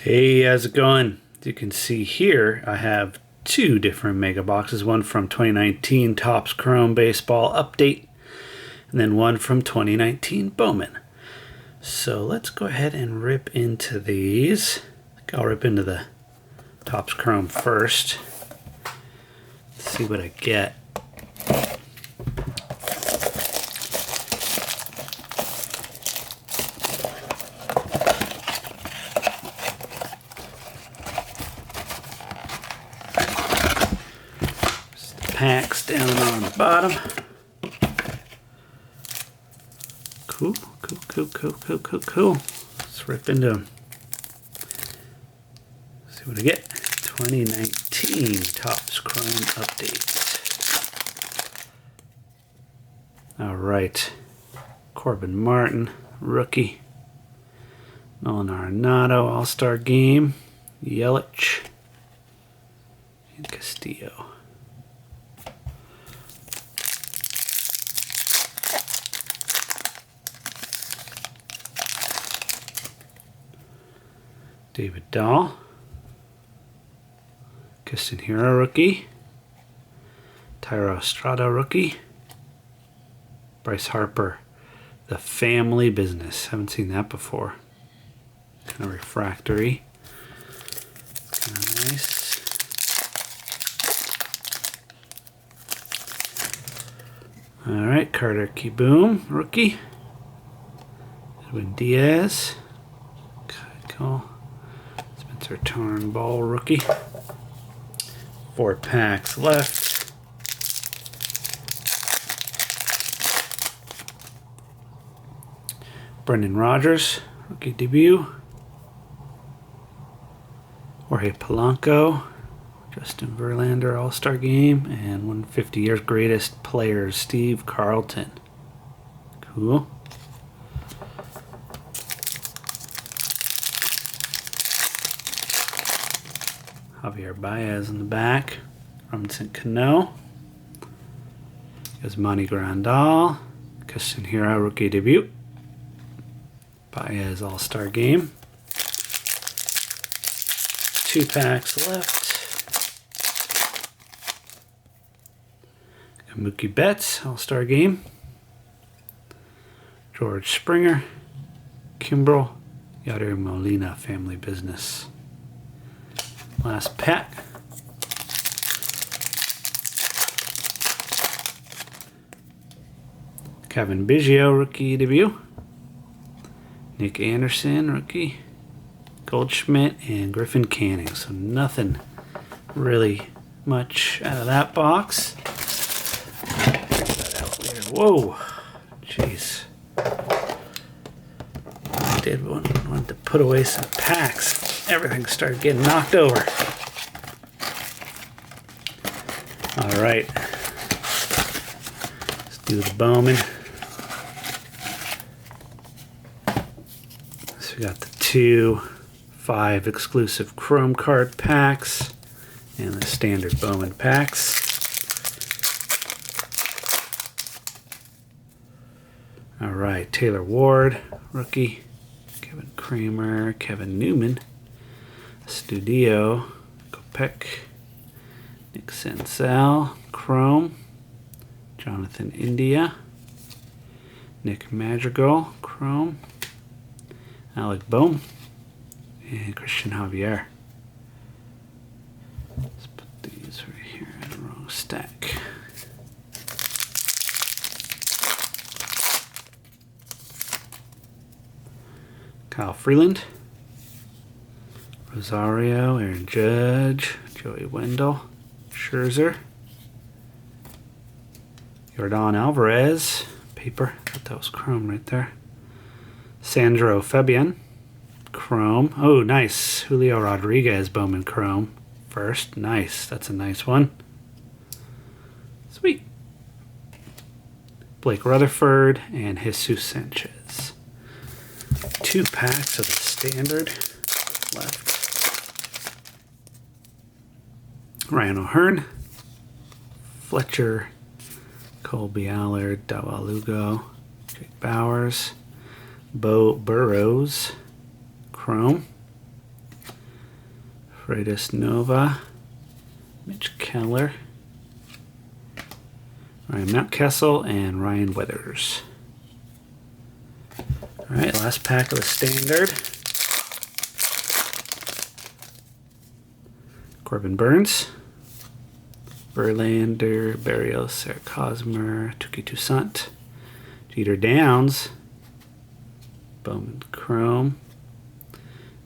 Hey, how's it going? As you can see here, I have two different mega boxes, one from 2019 Topps Chrome Baseball Update, and then one from 2019 Bowman. So let's go ahead and rip into these. I think I'll rip into the Topps Chrome first. Let's see what I get. Packs down on the bottom. Cool. Let's rip into them. See what I get. 2019 Topps Chrome Update. Alright. Corbin Martin, rookie. Nolan Arenado, All-Star Game. Yelich. And Castillo. David Dahl, Kiston Hero rookie, Tyro Estrada rookie, Bryce Harper, The Family Business. Haven't seen that before. Kind of refractory. Kind of nice. All right, Carter Kieboom rookie, Edwin Diaz. Cool. Return ball rookie. 4 packs left. Brendan Rodgers, rookie debut. Jorge Polanco, Justin Verlander All-Star Game, and 150 Years Greatest Players, Steve Carlton. Cool. Javier Baez in the back. Robinson Cano. Yasmani Grandal. Kiston Hero rookie debut. Baez All-Star Game. 2 packs left. Mookie Betts All-Star Game. George Springer. Kimbrel. Yadier Molina Family Business. Last pack. Kevin Biggio rookie debut. Nick Anderson rookie. Goldschmidt and Griffin Canning. So nothing really much out of that box. Figure that out later. Whoa, jeez. I did want to put away some packs. Everything started getting knocked over. All right, let's do the Bowman. So we got the 2 5 exclusive Chrome card packs and the standard Bowman packs. All right, Taylor Ward, rookie. Kevin Kramer, Kevin Newman. Studio, Kopech, Nick Senzel, Chrome, Jonathan India, Nick Madrigal, Chrome, Alec Bohm, and Christian Javier. Let's put these right here in the wrong stack. Kyle Freeland. Rosario, Aaron Judge, Joey Wendell, Scherzer, Yordan Alvarez, paper, I thought that was Chrome right there. Sandro Fabian, Chrome. Oh, nice. Julio Rodriguez, Bowman Chrome. First, nice. That's a nice one. Sweet. Blake Rutherford and Jesus Sanchez. 2 packs of the standard left. Ryan O'Hearn, Fletcher, Colby Allard, Dawa Lugo, Jake Bowers, Bo Burrows, Chrome, Freitas Nova, Mitch Keller, Ryan Mountcastle, and Ryan Weathers. All right, last pack of the standard. Corbin Burns, Verlander, Barrios, Sarah Cosmer, Tuki Toussaint, Jeter Downs, Bowman Chrome,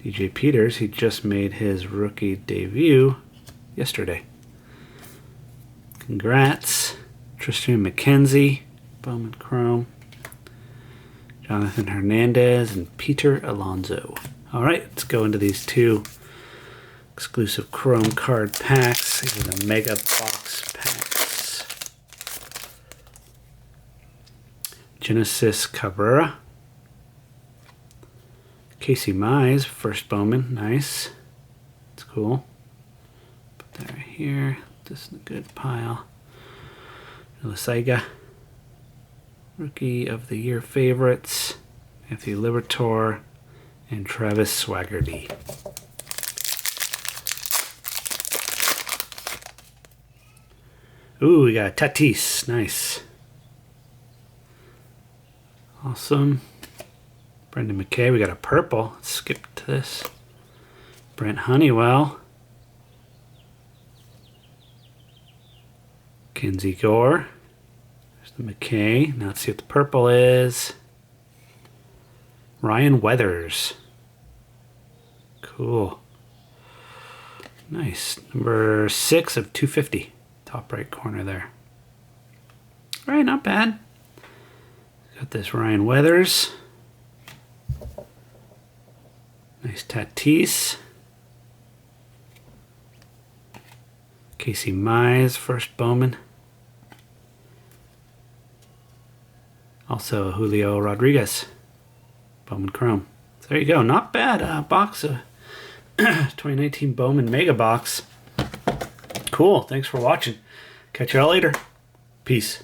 DJ Peters. He just made his rookie debut yesterday. Congrats. Tristan McKenzie, Bowman Chrome, Jonathan Hernandez, and Peter Alonso. All right, let's go into these two exclusive Chrome card packs. These are the Mega Box packs. Genesis Cabrera, Casey Mize, first Bowman. Nice. That's cool. Put that right here. This is a good pile. Lasaiga, Rookie of the Year favorites, Matthew Liberatore, and Travis Swaggerty. Ooh, we got Tatis. Nice. Awesome. Brendan McKay. We got a purple. Let's skip to this. Brent Honeywell. Kinsey Gore. There's the McKay. Now let's see what the purple is. Ryan Weathers. Cool. Nice. Number 6 of 250. Top right corner there. All right, not bad. Got this Ryan Weathers. Nice Tatis. Casey Mize, first Bowman. Also Julio Rodriguez, Bowman Chrome. So there you go. Not bad. Box of 2019 Bowman Mega Box. Cool. Thanks for watching. Catch y'all later. Peace.